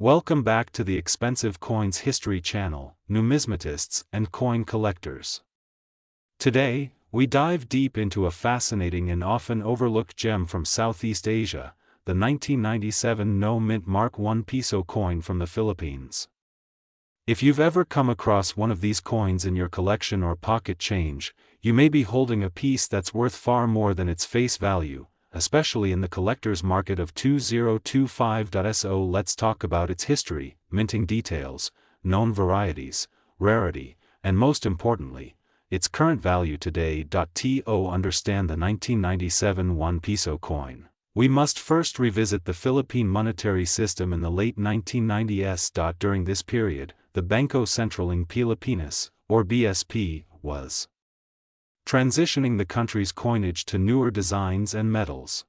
Welcome back to the Expensive Coins History channel, numismatists and coin collectors. Today, we dive deep into a fascinating and often overlooked gem from Southeast Asia, the 1997 no-mint Mark I Piso coin from the Philippines. If you've ever come across one of these coins in your collection or pocket change, you may be holding a piece that's worth far more than its face value, especially in the collector's market of 2025. Let's talk about its history, minting details, known varieties, rarity, and most importantly, its current value today. To understand the 1997 1 Piso coin, we must first revisit the Philippine monetary system in the late 1990s. During this period, the Bangko Sentral ng Pilipinas, or BSP, was transitioning the country's coinage to newer designs and metals.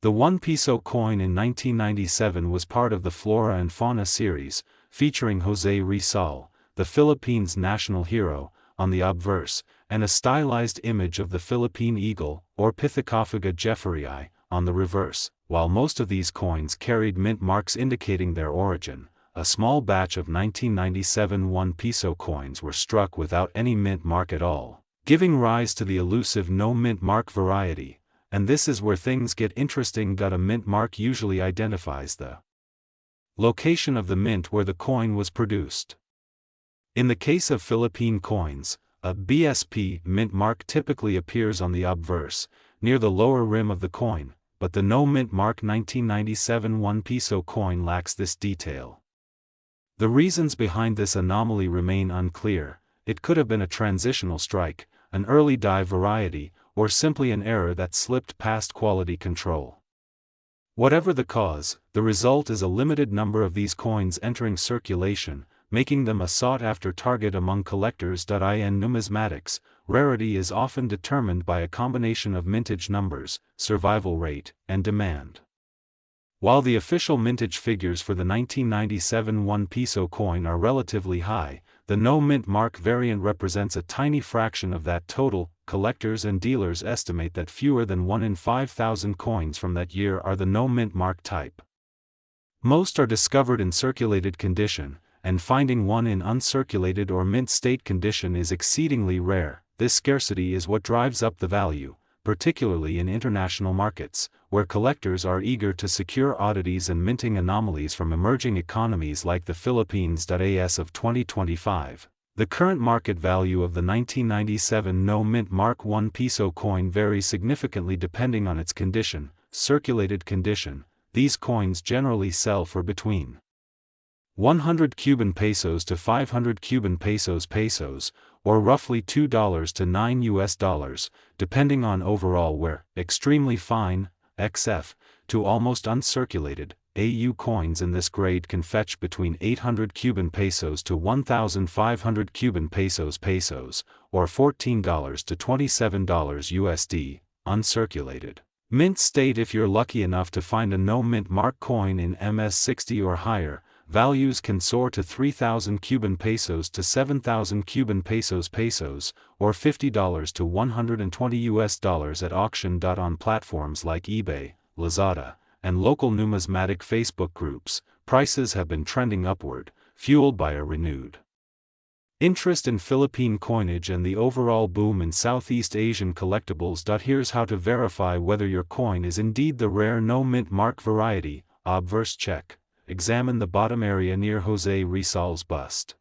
The 1 Piso coin in 1997 was part of the Flora and Fauna series, featuring Jose Rizal, the Philippines' national hero, on the obverse, and a stylized image of the Philippine eagle, or Pithecophagi jefferyi, on the reverse. While most of these coins carried mint marks indicating their origin, a small batch of 1997 1 Piso coins were struck without any mint mark at all, giving rise to the elusive no-mint mark variety, and this is where things get interesting. A mint mark usually identifies the location of the mint where the coin was produced. In the case of Philippine coins, a BSP mint mark typically appears on the obverse, near the lower rim of the coin, but the no-mint mark 1997 1 Piso coin lacks this detail. The reasons behind this anomaly remain unclear. It could have been a transitional strike, an early dye variety, or simply an error that slipped past quality control. Whatever the cause, the result is a limited number of these coins entering circulation, making them a sought-after target among collectors. In numismatics, rarity is often determined by a combination of mintage numbers, survival rate, and demand. While the official mintage figures for the 1997 1 Piso coin are relatively high, the no-mint mark variant represents a tiny fraction of that total. Collectors and dealers estimate that fewer than 1 in 5,000 coins from that year are the no-mint mark type. Most are discovered in circulated condition, and finding one in uncirculated or mint state condition is exceedingly rare. This scarcity is what drives up the value, particularly in international markets, where collectors are eager to secure oddities and minting anomalies from emerging economies like the Philippines. As of 2025, the current market value of the 1997 no-mint Mark I Piso coin varies significantly depending on its condition. Circulated condition, these coins generally sell for between 100 Cuban pesos to 500 Cuban pesos, or roughly $2 to $9, depending on overall wear. Extremely fine, XF, to almost uncirculated, AU coins in this grade can fetch between 800 Cuban pesos to 1,500 Cuban pesos, or $14 to $27 USD, uncirculated. Mint state, if you're lucky enough to find a no-mint mark coin in MS60 or higher, values can soar to 3,000 Cuban pesos to 7,000 Cuban pesos, or $50 to $120 at auction. On platforms like eBay, Lazada, and local numismatic Facebook groups, prices have been trending upward, fueled by a renewed interest in Philippine coinage and the overall boom in Southeast Asian collectibles. Here's how to verify whether your coin is indeed the rare no-mint mark variety. Obverse check. Examine the bottom area near Jose Rizal's bust.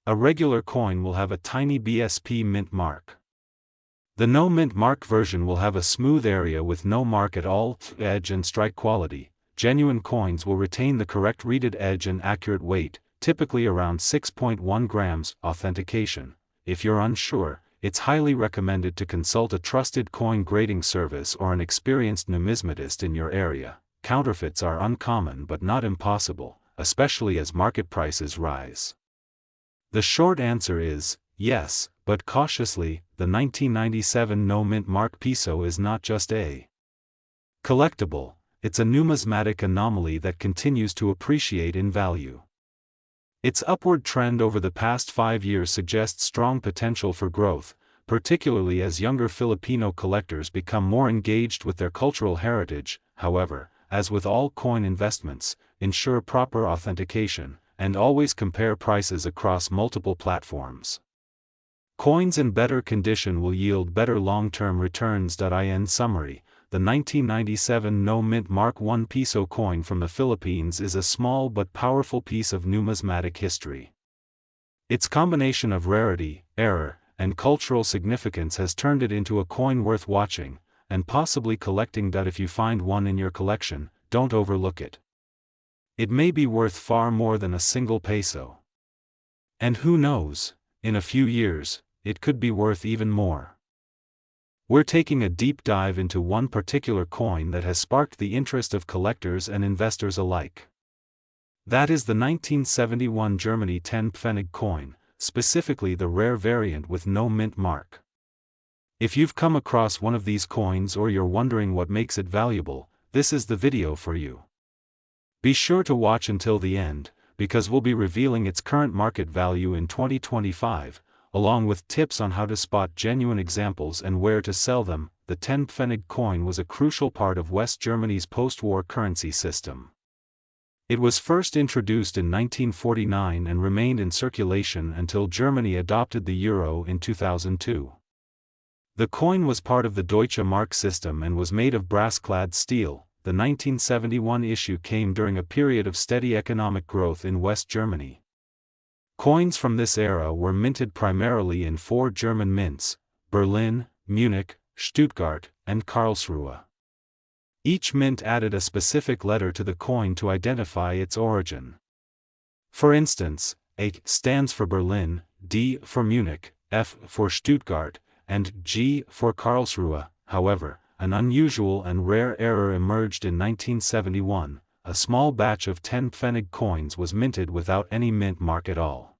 A regular coin will have a tiny BSP mint mark. The no-mint mark version will have a smooth area with no mark at all. Edge and strike quality. Genuine coins will retain the correct reeded edge and accurate weight, typically around 6.1 grams. Authentication. If you're unsure, it's highly recommended to consult a trusted coin grading service or an experienced numismatist in your area. Counterfeits are uncommon but not impossible, especially as market prices rise. The short answer is yes, but cautiously. The 1997 no-mint Mark Piso is not just a collectible, it's a numismatic anomaly that continues to appreciate in value. Its upward trend over the past 5 years suggests strong potential for growth, particularly as younger Filipino collectors become more engaged with their cultural heritage. However, as with all coin investments, ensure proper authentication, and always compare prices across multiple platforms. Coins in better condition will yield better long-term returns. In summary, the 1997 no-mint Mark I Piso coin from the Philippines is a small but powerful piece of numismatic history. Its combination of rarity, error, and cultural significance has turned it into a coin worth watching, and possibly collecting. If you find one in your collection, don't overlook it. It may be worth far more than a single peso. And who knows, in a few years, it could be worth even more. We're taking a deep dive into one particular coin that has sparked the interest of collectors and investors alike. That is the 1971 Germany 10 Fenig coin, specifically the rare variant with no mint mark. If you've come across one of these coins or you're wondering what makes it valuable, this is the video for you. Be sure to watch until the end, because we'll be revealing its current market value in 2025, along with tips on how to spot genuine examples and where to sell them. The 10 Pfennig coin was a crucial part of West Germany's post-war currency system. It was first introduced in 1949 and remained in circulation until Germany adopted the euro in 2002. The coin was part of the Deutsche Mark system and was made of brass-clad steel. The 1971 issue came during a period of steady economic growth in West Germany. Coins from this era were minted primarily in 4 German mints: Berlin, Munich, Stuttgart, and Karlsruhe. Each mint added a specific letter to the coin to identify its origin. For instance, A stands for Berlin, D for Munich, F for Stuttgart, and G for Karlsruhe. However, an unusual and rare error emerged in 1971. A small batch of 10 Pfennig coins was minted without any mint mark at all.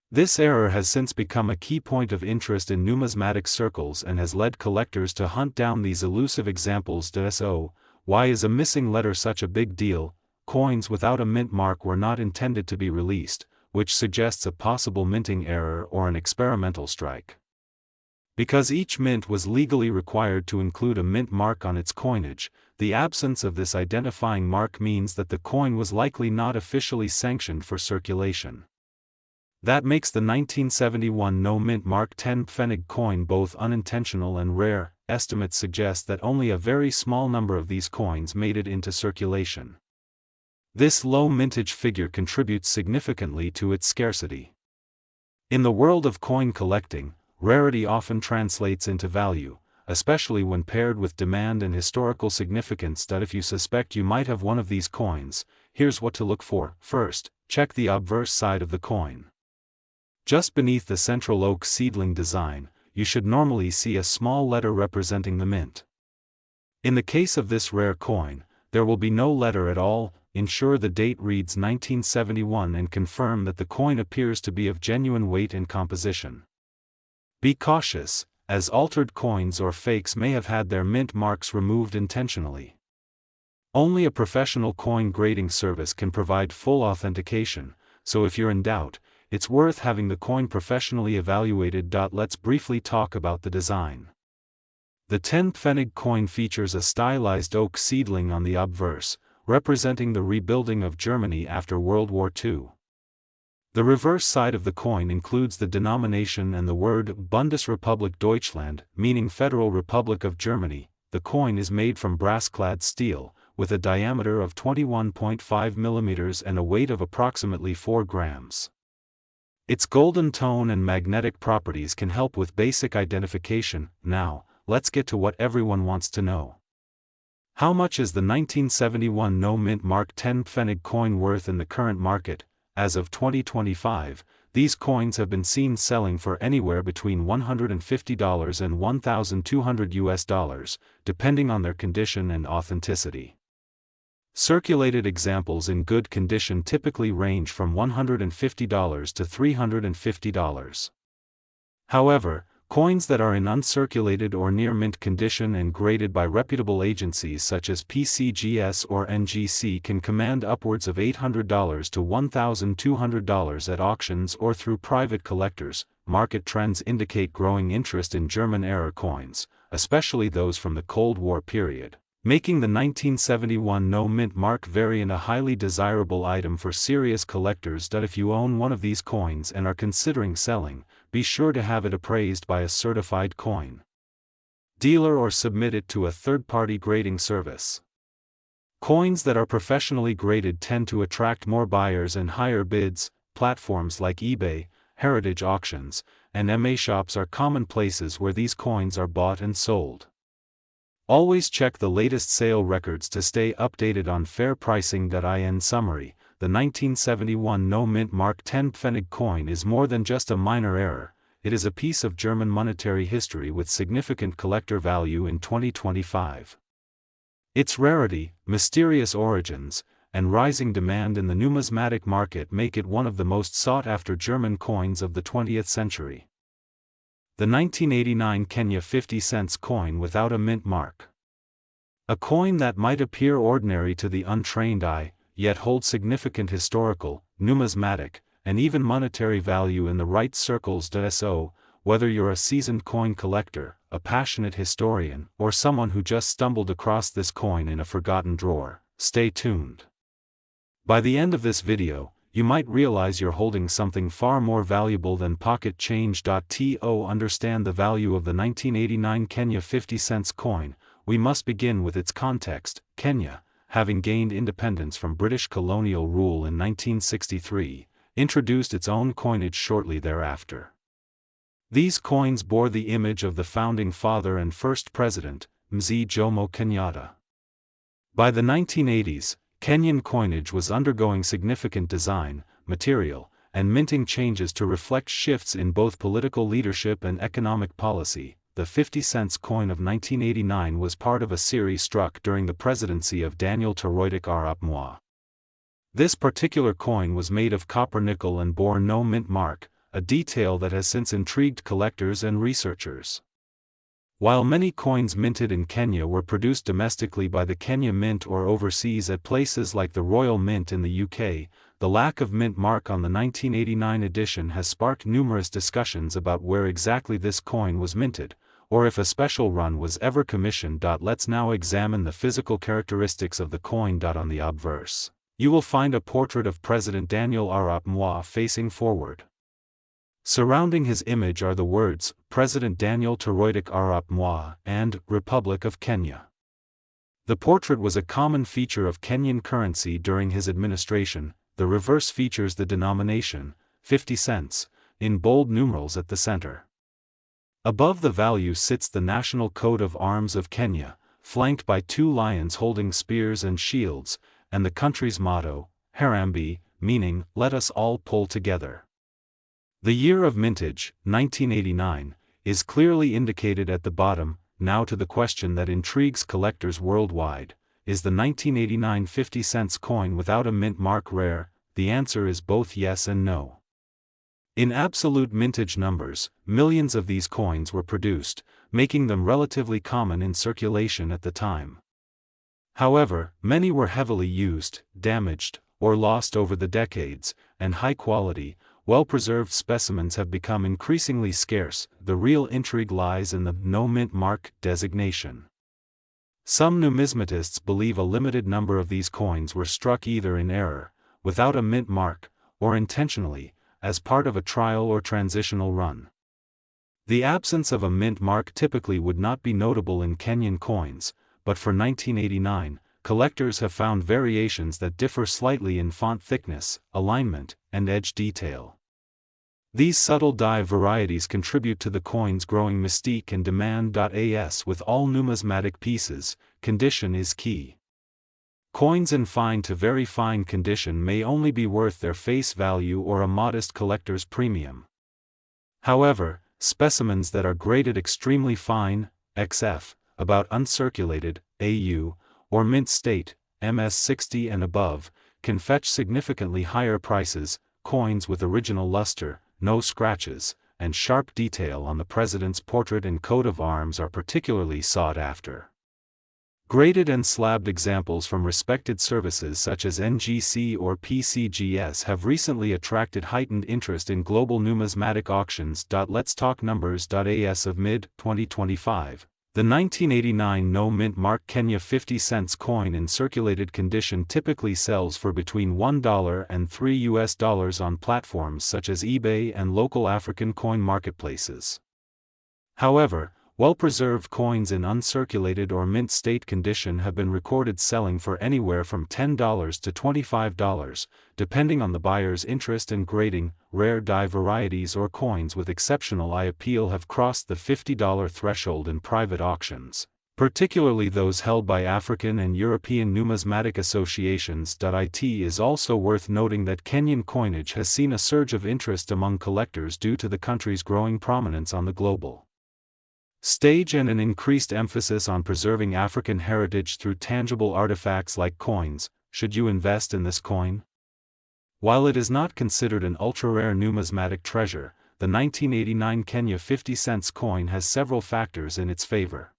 This error has since become a key point of interest in numismatic circles and has led collectors to hunt down these elusive examples. So, why is a missing letter such a big deal? Coins without a mint mark were not intended to be released, which suggests a possible minting error or an experimental strike. Because each mint was legally required to include a mint mark on its coinage, the absence of this identifying mark means that the coin was likely not officially sanctioned for circulation. That makes the 1971 no-mint Mark 10 Pfennig coin both unintentional and rare. Estimates suggest that only a very small number of these coins made it into circulation. This low mintage figure contributes significantly to its scarcity. In the world of coin collecting, rarity often translates into value, especially when paired with demand and historical significance. If you suspect you might have one of these coins, here's what to look for. First, check the obverse side of the coin. Just beneath the central oak seedling design, you should normally see a small letter representing the mint. In the case of this rare coin, there will be no letter at all. Ensure the date reads 1971 and confirm that the coin appears to be of genuine weight and composition. Be cautious, as altered coins or fakes may have had their mint marks removed intentionally. Only a professional coin grading service can provide full authentication, so if you're in doubt, it's worth having the coin professionally evaluated. Let's briefly talk about the design. The 10 Pfennig coin features a stylized oak seedling on the obverse, representing the rebuilding of Germany after World War II. The reverse side of the coin includes the denomination and the word Bundesrepublik Deutschland, meaning Federal Republic of Germany. The coin is made from brass-clad steel, with a diameter of 21.5 mm and a weight of approximately 4 grams. Its golden tone and magnetic properties can help with basic identification. Now, let's get to what everyone wants to know. How much is the 1971 no-mint Mark 10 Pfennig coin worth in the current market? As of 2025, these coins have been seen selling for anywhere between $150 and $1,200, depending on their condition and authenticity. Circulated examples in good condition typically range from $150 to $350. However, coins that are in uncirculated or near mint condition and graded by reputable agencies such as PCGS or NGC can command upwards of $800 to $1,200 at auctions or through private collectors. Market trends indicate growing interest in German-era coins, especially those from the Cold War period. making the 1971 no-mint mark variant a highly desirable item for serious collectors. If you own one of these coins and are considering selling, be sure to have it appraised by a certified coin dealer or submit it to a third-party grading service. Coins that are professionally graded tend to attract more buyers and higher bids. Platforms like eBay, heritage auctions, and MA shops are common places where these coins are bought and sold. Always check the latest sale records to stay updated on fair pricing. In summary, the 1971 no-mint Mark 10 Fenig coin is more than just a minor error. It is a piece of German monetary history with significant collector value in 2025. Its rarity, mysterious origins, and rising demand in the numismatic market make it one of the most sought-after German coins of the 20th century. The 1989 Kenya 50 cents coin without a mint mark. A coin that might appear ordinary to the untrained eye, yet holds significant historical, numismatic, and even monetary value in the right circles. So, whether you're a seasoned coin collector, a passionate historian, or someone who just stumbled across this coin in a forgotten drawer, stay tuned. By the end of this video, you might realize you're holding something far more valuable than pocket change. To understand the value of the 1989 Kenya 50 cents coin, we must begin with its context. Kenya, having gained independence from British colonial rule in 1963, introduced its own coinage shortly thereafter. These coins bore the image of the founding father and first president, Mzee Jomo Kenyatta. By the 1980s, Kenyan coinage was undergoing significant design, material, and minting changes to reflect shifts in both political leadership and economic policy. The 50 cents coin of 1989 was part of a series struck during the presidency of Daniel Toroitic Arap Moi. This particular coin was made of copper nickel and bore no mint mark, a detail that has since intrigued collectors and researchers. While many coins minted in Kenya were produced domestically by the Kenya Mint or overseas at places like the Royal Mint in the UK, the lack of mint mark on the 1989 edition has sparked numerous discussions about where exactly this coin was minted, or if a special run was ever commissioned. Let's now examine the physical characteristics of the coin. On the obverse, you will find a portrait of President Daniel Arap Moi facing forward. Surrounding his image are the words, President Daniel Toroitic Arap Moi and Republic of Kenya. The portrait was a common feature of Kenyan currency during his administration. The reverse features the denomination, 50 cents, in bold numerals at the center. Above the value sits the national coat of arms of Kenya, flanked by two lions holding spears and shields, and the country's motto, Harambee, meaning, let us all pull together. The year of mintage, 1989, is clearly indicated at the bottom. Now to the question that intrigues collectors worldwide, is the 1989 50 cents coin without a mint mark rare? The answer is both yes and no. In absolute mintage numbers, millions of these coins were produced, making them relatively common in circulation at the time. However, many were heavily used, damaged, or lost over the decades, and high-quality, well-preserved specimens have become increasingly scarce. The real intrigue lies in the no mint mark designation. Some numismatists believe a limited number of these coins were struck either in error, without a mint mark, or intentionally, as part of a trial or transitional run. The absence of a mint mark typically would not be notable in Kenyan coins, but for 1989, collectors have found variations that differ slightly in font thickness, alignment, and edge detail. These subtle dye varieties contribute to the coin's growing mystique and demand. As with all numismatic pieces, condition is key. Coins in fine to very fine condition may only be worth their face value or a modest collector's premium. However, specimens that are graded extremely fine, XF, about uncirculated, AU, or mint state, MS60 and above, can fetch significantly higher prices. Coins with original luster, no scratches, and sharp detail on the president's portrait and coat of arms are particularly sought after. Graded and slabbed examples from respected services such as NGC or PCGS have recently attracted heightened interest in global numismatic auctions. Let's talk numbers. As of mid-2025, The 1989 no-mint mark Kenya 50 cents coin in circulated condition typically sells for between $1 and $3 on platforms such as eBay and local African coin marketplaces. However, well-preserved coins in uncirculated or mint state condition have been recorded selling for anywhere from $10 to $25, depending on the buyer's interest and grading. Rare die varieties or coins with exceptional eye appeal have crossed the $50 threshold in private auctions, particularly those held by African and European numismatic associations. It is also worth noting that Kenyan coinage has seen a surge of interest among collectors due to the country's growing prominence on the global stage and an increased emphasis on preserving African heritage through tangible artifacts like coins. Should you invest in this coin? While it is not considered an ultra-rare numismatic treasure, the 1989 Kenya 50 cents coin has several factors in its favor.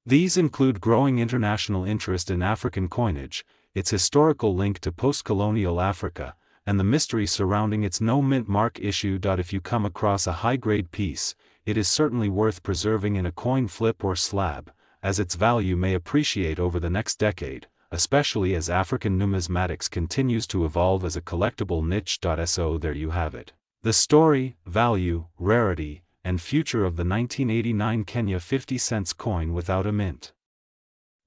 These include growing international interest in African coinage, its historical link to post-colonial Africa, and the mystery surrounding its no-mint mark issue. If you come across a high-grade piece, it is certainly worth preserving in a coin flip or slab, as its value may appreciate over the next decade, especially as African numismatics continues to evolve as a collectible niche. So there you have it. The story, value, rarity, and future of the 1989 Kenya 50 cents coin without a mint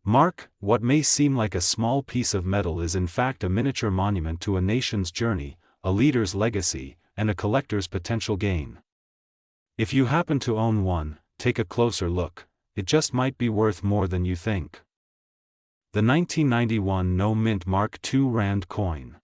mark. What may seem like a small piece of metal is in fact a miniature monument to a nation's journey, a leader's legacy, and a collector's potential gain. If you happen to own one, take a closer look. It just might be worth more than you think. The 1991 no-mint mark R2 coin.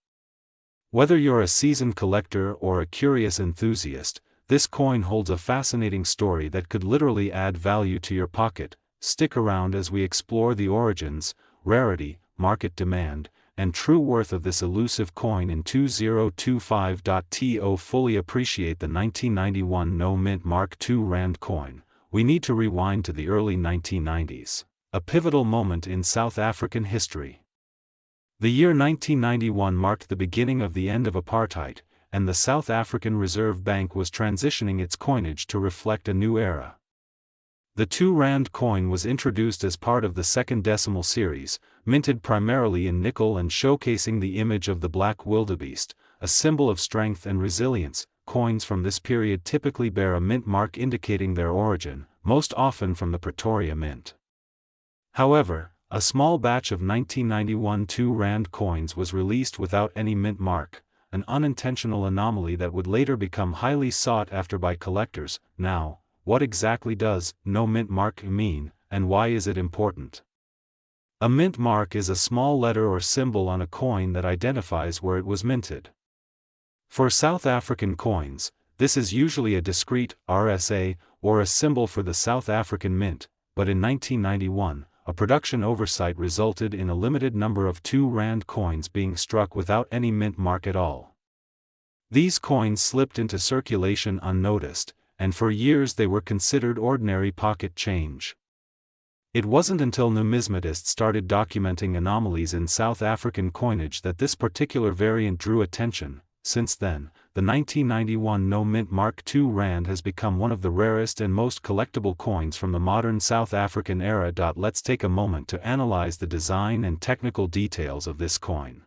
Whether you're a seasoned collector or a curious enthusiast, this coin holds a fascinating story that could literally add value to your pocket. Stick around as we explore the origins, rarity, market demand, and true worth of this elusive coin in 2025. To fully appreciate the 1991 no-mint mark R2 coin, we need to rewind to the early 1990s, a pivotal moment in South African history. The year 1991 marked the beginning of the end of apartheid, and the South African Reserve Bank was transitioning its coinage to reflect a new era. The R2 coin was introduced as part of the second decimal series, minted primarily in nickel and showcasing the image of the black wildebeest, a symbol of strength and resilience. Coins from this period typically bear a mint mark indicating their origin, most often from the Pretoria Mint. However, a small batch of 1991 R2 coins was released without any mint mark, an unintentional anomaly that would later become highly sought after by collectors. Now, what exactly does no mint mark mean, and why is it important? A mint mark is a small letter or symbol on a coin that identifies where it was minted. For South African coins, this is usually a discrete RSA or a symbol for the South African Mint, but in 1991, a production oversight resulted in a limited number of R2 coins being struck without any mint mark at all. These coins slipped into circulation unnoticed, and for years they were considered ordinary pocket change. It wasn't until numismatists started documenting anomalies in South African coinage that this particular variant drew attention. Since then, the 1991 no-mint mark R2 has become one of the rarest and most collectible coins from the modern South African era. Let's take a moment to analyze the design and technical details of this coin.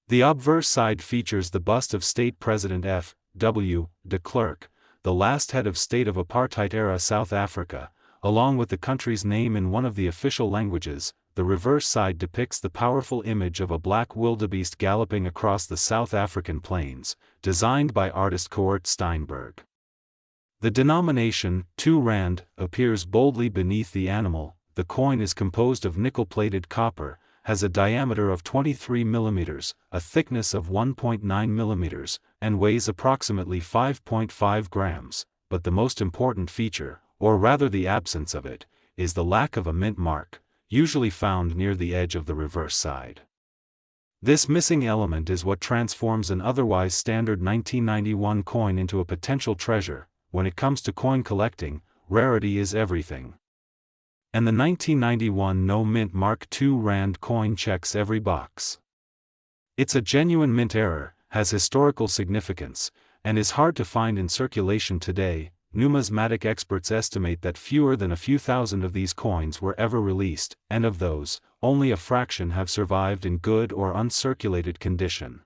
The obverse side features the bust of State President F. W. de Klerk, the last head of state of apartheid-era South Africa, along with the country's name in one of the official languages. The reverse side depicts the powerful image of a black wildebeest galloping across the South African plains, designed by artist Coert Steinberg. The denomination, R2, appears boldly beneath the animal. The coin is composed of nickel-plated copper, has a diameter of 23 mm, a thickness of 1.9 mm, and weighs approximately 5.5 grams, but the most important feature, or rather the absence of it, is the lack of a mint mark, usually found near the edge of the reverse side. This missing element is what transforms an otherwise standard 1991 coin into a potential treasure. When it comes to coin collecting, rarity is everything. And the 1991 no-mint mark R2 coin checks every box. It's a genuine mint error, has historical significance, and is hard to find in circulation today. numismatic experts estimate that fewer than a few thousand of these coins were ever released, and of those, only a fraction have survived in good or uncirculated condition.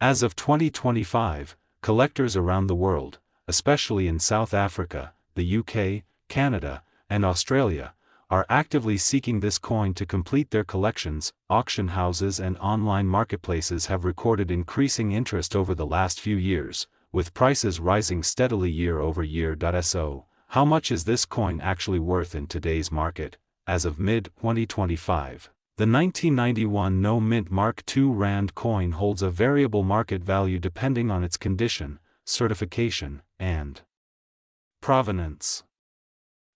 As of 2025, collectors around the world, especially in South Africa, the UK, Canada, and Australia, are actively seeking this coin to complete their collections. Auction houses and online marketplaces have recorded increasing interest over the last few years, with prices rising steadily year over year. So, how much is this coin actually worth in today's market? As of mid-2025, the 1991 No Mint Mark II Rand coin holds a variable market value depending on its condition, certification, and provenance.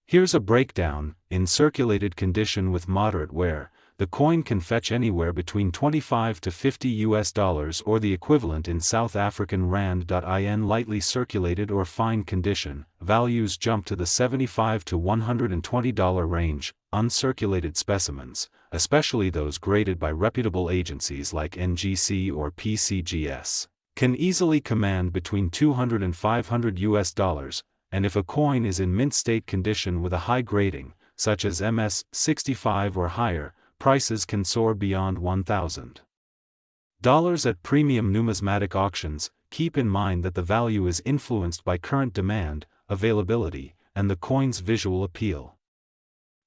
Here's a breakdown: in circulated condition with moderate wear, the coin can fetch anywhere between $25 to $50 or the equivalent in South African rand. In lightly circulated or fine condition, values jump to the $75 to $120 range. Uncirculated specimens, especially those graded by reputable agencies like NGC or PCGS, can easily command between $200 and $500, and if a coin is in mint state condition with a high grading, such as MS 65 or higher, prices can soar beyond $1,000 at premium numismatic auctions. Keep in mind that the value is influenced by current demand, availability, and the coin's visual appeal.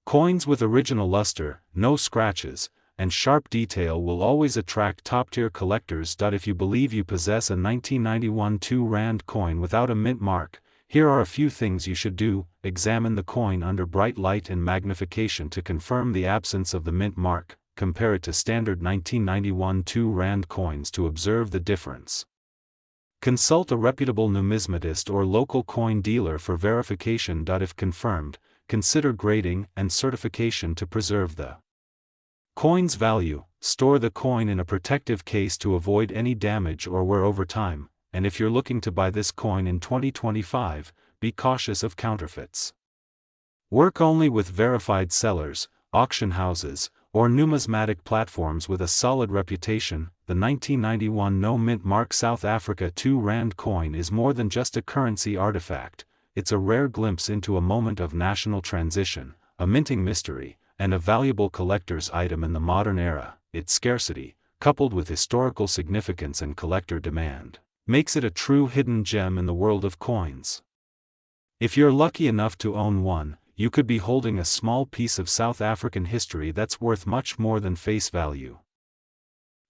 Coins with original luster, no scratches, and sharp detail will always attract top-tier collectors. If you believe you possess a 1991 2 Rand coin without a mint mark, here are a few things you should do. Examine the coin under bright light and magnification to confirm the absence of the mint mark. Compare it to standard 1991 2 Rand coins to observe the difference. Consult a reputable numismatist or local coin dealer for verification. If confirmed, consider grading and certification to preserve the coin's value. Store the coin in a protective case to avoid any damage or wear over time. And if you're looking to buy this coin in 2025, be cautious of counterfeits. Work only with verified sellers, auction houses, or numismatic platforms with a solid reputation. The 1991 No Mint Mark South Africa 2 Rand coin is more than just a currency artifact. It's a rare glimpse into a moment of national transition, a minting mystery, and a valuable collector's item in the modern era. Its scarcity, coupled with historical significance and collector demand, makes it a true hidden gem in the world of coins. If you're lucky enough to own one, you could be holding a small piece of South African history that's worth much more than face value.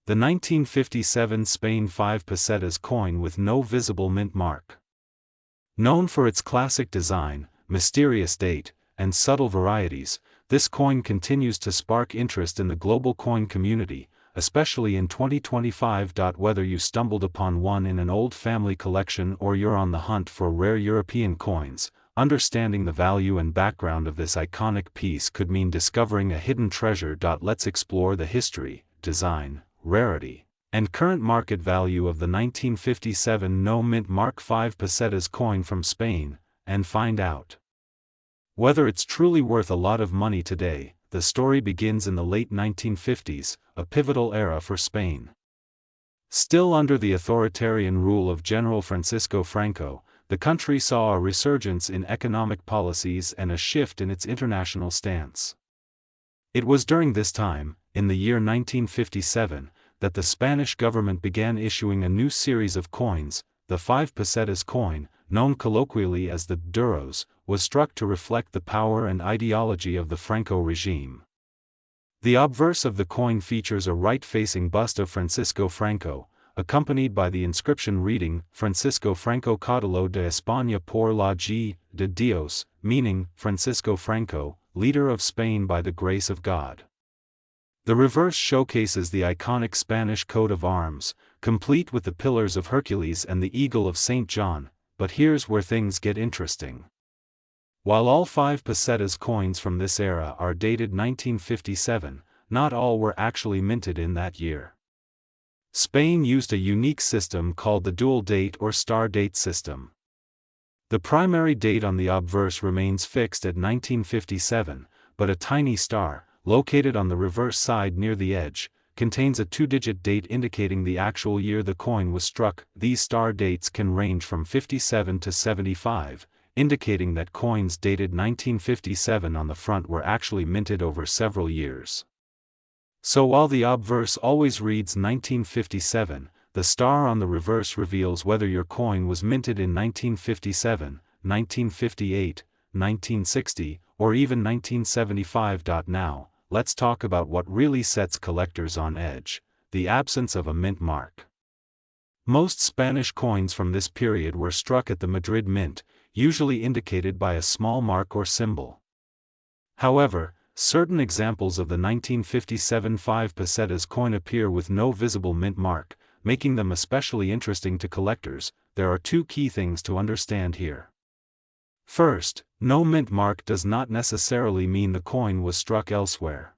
The 1957 Spain 5 Pesetas coin with no visible mint mark. Known for its classic design, mysterious date, and subtle varieties, this coin continues to spark interest in the global coin community, especially in 2025. Whether you stumbled upon one in an old family collection or you're on the hunt for rare European coins, understanding the value and background of this iconic piece could mean discovering a hidden treasure. Let's explore the history, design, rarity, and current market value of the 1957 No Mint Mark 5 Pesetas coin from Spain, and find out whether it's truly worth a lot of money today. The story begins in the late 1950s, a pivotal era for Spain. Still under the authoritarian rule of General Francisco Franco, the country saw a resurgence in economic policies and a shift in its international stance. It was during this time, in the year 1957, that the Spanish government began issuing a new series of coins. The 5 pesetas coin, known colloquially as the duros, was struck to reflect the power and ideology of the Franco regime. The obverse of the coin features a right-facing bust of Francisco Franco, accompanied by the inscription reading, Francisco Franco Caudillo de España por la G de Dios, meaning, Francisco Franco, leader of Spain by the grace of God. The reverse showcases the iconic Spanish coat of arms, complete with the Pillars of Hercules and the Eagle of St. John. But here's where things get interesting. While all 5 pesetas coins from this era are dated 1957, not all were actually minted in that year. Spain used a unique system called the dual date or star date system. The primary date on the obverse remains fixed at 1957, but a tiny star, located on the reverse side near the edge, contains a 2-digit date indicating the actual year the coin was struck. These star dates can range from 57 to 75, indicating that coins dated 1957 on the front were actually minted over several years. So while the obverse always reads 1957, the star on the reverse reveals whether your coin was minted in 1957, 1958, 1960, or even 1975. Now, let's talk about what really sets collectors on edge: the absence of a mint mark. Most Spanish coins from this period were struck at the Madrid Mint, usually indicated by a small mark or symbol. However, certain examples of the 1957 5 pesetas coin appear with no visible mint mark, making them especially interesting to collectors. There are two key things to understand here. First, no mint mark does not necessarily mean the coin was struck elsewhere.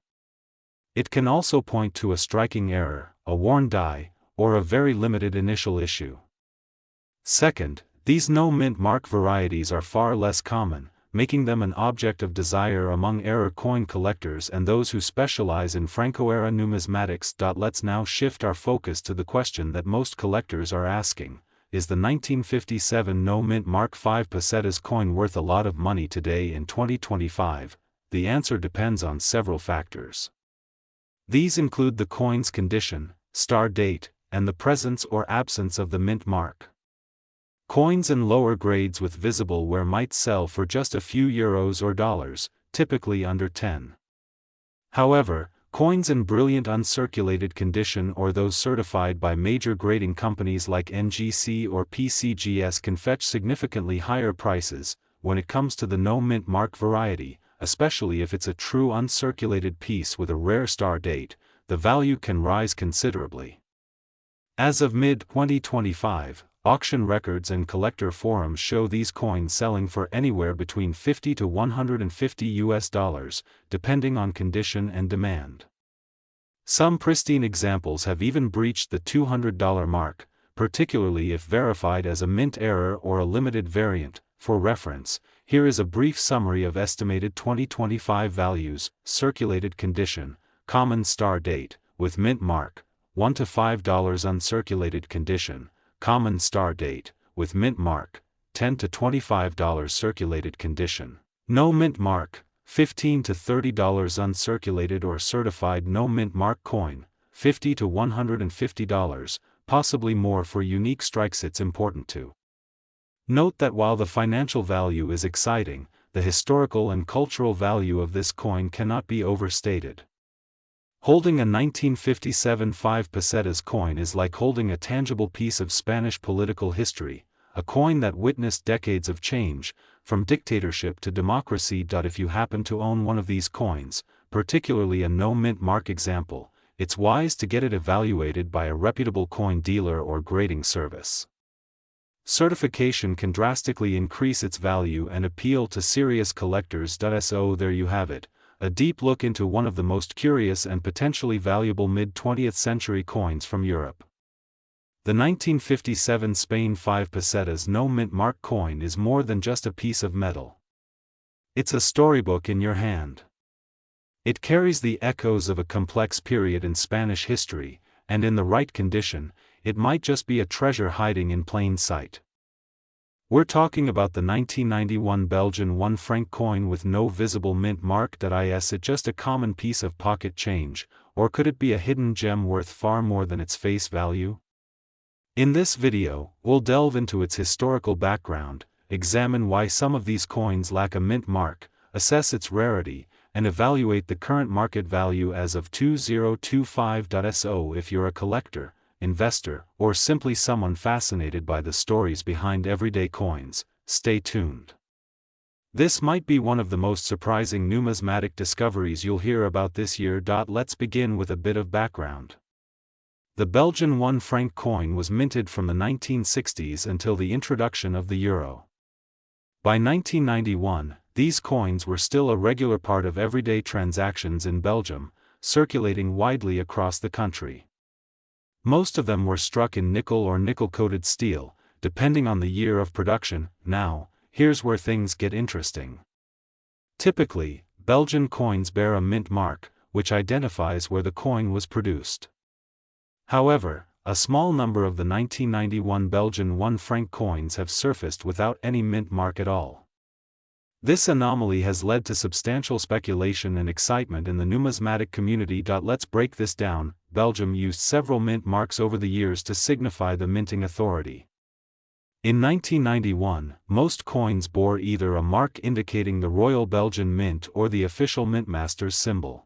It can also point to a striking error, a worn die, or a very limited initial issue. Second, these no mint mark varieties are far less common, making them an object of desire among error coin collectors and those who specialize in Franco-era numismatics. Let's now shift our focus to the question that most collectors are asking: is the 1957 no mint mark 5 pesetas coin worth a lot of money today in 2025? The answer depends on several factors. These include the coin's condition, star date, and the presence or absence of the mint mark. Coins in lower grades with visible wear might sell for just a few euros or dollars, typically under 10. However, coins in brilliant uncirculated condition or those certified by major grading companies like NGC or PCGS can fetch significantly higher prices. When it comes to the no mint mark variety, especially if it's a true uncirculated piece with a rare star date, the value can rise considerably. As of mid-2025, auction records and collector forums show these coins selling for anywhere between $50 to $150, depending on condition and demand. Some pristine examples have even breached the $200 mark, particularly if verified as a mint error or a limited variant. For reference, here is a brief summary of estimated 2025 values: circulated condition, common star date, with mint mark, $1 to $5; uncirculated condition, common star date, with mint mark, $10 to $25; circulated condition, no mint mark, $15 to $30; uncirculated or certified no mint mark coin, $50 to $150, possibly more for unique strikes. It's important to note that while the financial value is exciting, the historical and cultural value of this coin cannot be overstated. Holding a 1957 5 pesetas coin is like holding a tangible piece of Spanish political history, a coin that witnessed decades of change, from dictatorship to democracy. If you happen to own one of these coins, particularly a no mint mark example, it's wise to get it evaluated by a reputable coin dealer or grading service. Certification can drastically increase its value and appeal to serious collectors. So there you have it, a deep look into one of the most curious and potentially valuable mid-20th century coins from Europe. The 1957 Spain 5 pesetas no mint mark coin is more than just a piece of metal. It's a storybook in your hand. It carries the echoes of a complex period in Spanish history, and in the right condition, it might just be a treasure hiding in plain sight. We're talking about the 1991 Belgian 1 franc coin with no visible mint mark. Is it just a common piece of pocket change, or could it be a hidden gem worth far more than its face value? In this video, we'll delve into its historical background, examine why some of these coins lack a mint mark, assess its rarity, and evaluate the current market value as of 2025. So if you're a collector, investor, or simply someone fascinated by the stories behind everyday coins, stay tuned. This might be one of the most surprising numismatic discoveries you'll hear about this year. Let's begin with a bit of background. The Belgian 1 franc coin was minted from the 1960s until the introduction of the euro. By 1991, these coins were still a regular part of everyday transactions in Belgium, circulating widely across the country. Most of them were struck in nickel or nickel-coated steel, depending on the year of production. Now, here's where things get interesting. Typically, Belgian coins bear a mint mark, which identifies where the coin was produced. However, a small number of the 1991 Belgian 1 franc coins have surfaced without any mint mark at all. This anomaly has led to substantial speculation and excitement in the numismatic community. Let's break this down. Belgium used several mint marks over the years to signify the minting authority. In 1991, most coins bore either a mark indicating the Royal Belgian Mint or the official mintmaster's symbol.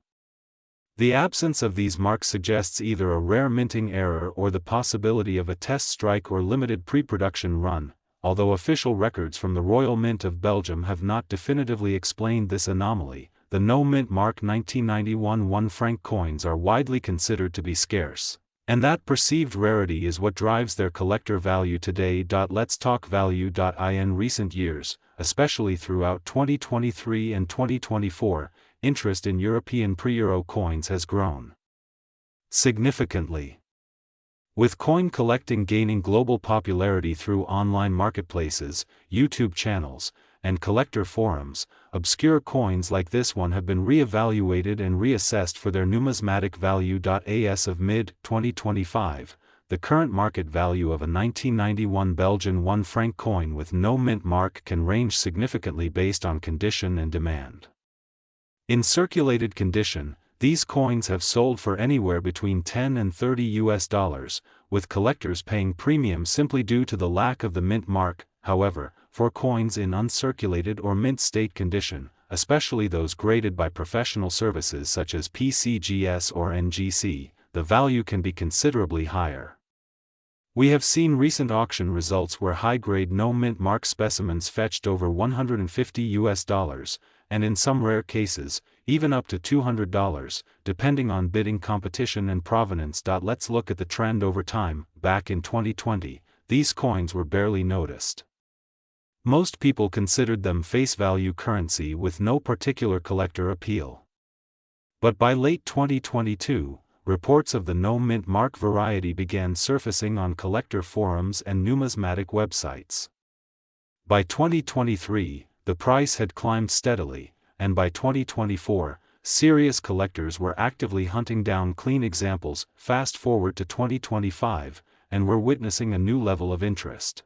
The absence of these marks suggests either a rare minting error or the possibility of a test strike or limited pre-production run, although official records from the Royal Mint of Belgium have not definitively explained this anomaly. The no-mint mark 1991 1 franc coins are widely considered to be scarce, and that perceived rarity is what drives their collector value today. Let's talk value. In recent years, especially throughout 2023 and 2024, interest in European pre-euro coins has grown significantly. With coin collecting gaining global popularity through online marketplaces, YouTube channels, and collector forums, obscure coins like this one have been re-evaluated and reassessed for their numismatic value. As of mid-2025, the current market value of a 1991 Belgian 1 franc coin with no mint mark can range significantly based on condition and demand. In circulated condition, these coins have sold for anywhere between $10 and $30, with collectors paying premium simply due to the lack of the mint mark. However, for coins in uncirculated or mint state condition, especially those graded by professional services such as PCGS or NGC, the value can be considerably higher. We have seen recent auction results where high-grade no-mint mark specimens fetched over $150, and in some rare cases, even up to $200, depending on bidding competition and provenance. Let's look at the trend over time. Back in 2020, these coins were barely noticed. Most people considered them face value currency with no particular collector appeal. But by late 2022, reports of the no-mint mark variety began surfacing on collector forums and numismatic websites. By 2023, the price had climbed steadily, and by 2024, serious collectors were actively hunting down clean examples. Fast forward to 2025, and we're witnessing a new level of interest.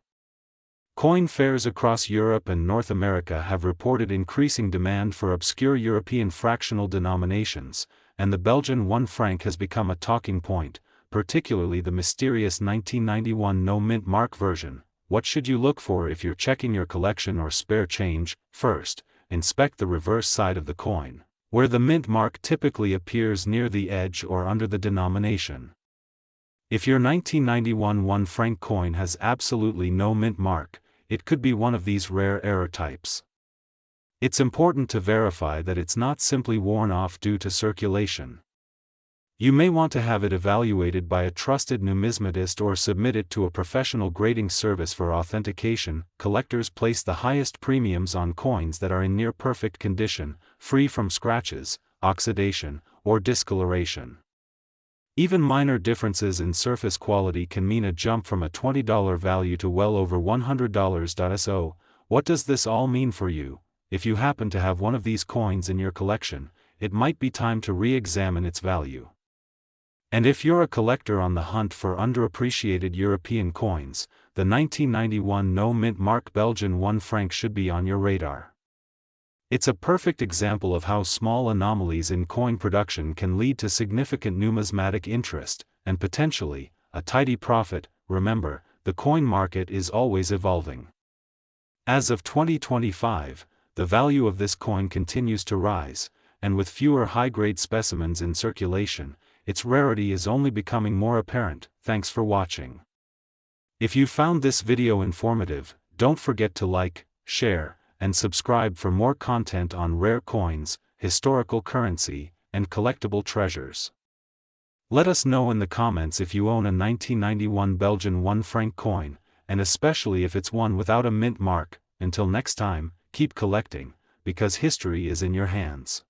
Coin fairs across Europe and North America have reported increasing demand for obscure European fractional denominations, and the Belgian 1 franc has become a talking point, particularly the mysterious 1991 no-mint mark version. What should you look for if you're checking your collection or spare change? First, inspect the reverse side of the coin, where the mint mark typically appears near the edge or under the denomination. If your 1991 1 franc coin has absolutely no mint mark, it could be one of these rare error types. It's important to verify that it's not simply worn off due to circulation. You may want to have it evaluated by a trusted numismatist or submit it to a professional grading service for authentication. Collectors place the highest premiums on coins that are in near perfect condition, free from scratches, oxidation, or discoloration. Even minor differences in surface quality can mean a jump from a $20 value to well over $100. So, what does this all mean for you? If you happen to have one of these coins in your collection, it might be time to re-examine its value. And if you're a collector on the hunt for underappreciated European coins, the 1991 no-mint mark Belgian 1 franc should be on your radar. It's a perfect example of how small anomalies in coin production can lead to significant numismatic interest, and potentially, a tidy profit. Remember, the coin market is always evolving. As of 2025, the value of this coin continues to rise, and with fewer high-grade specimens in circulation, its rarity is only becoming more apparent. Thanks for watching. If you found this video informative, don't forget to like, share, and subscribe for more content on rare coins, historical currency, and collectible treasures. Let us know in the comments if you own a 1991 Belgian 1 franc coin, and especially if it's one without a mint mark. Until next time, keep collecting, because history is in your hands.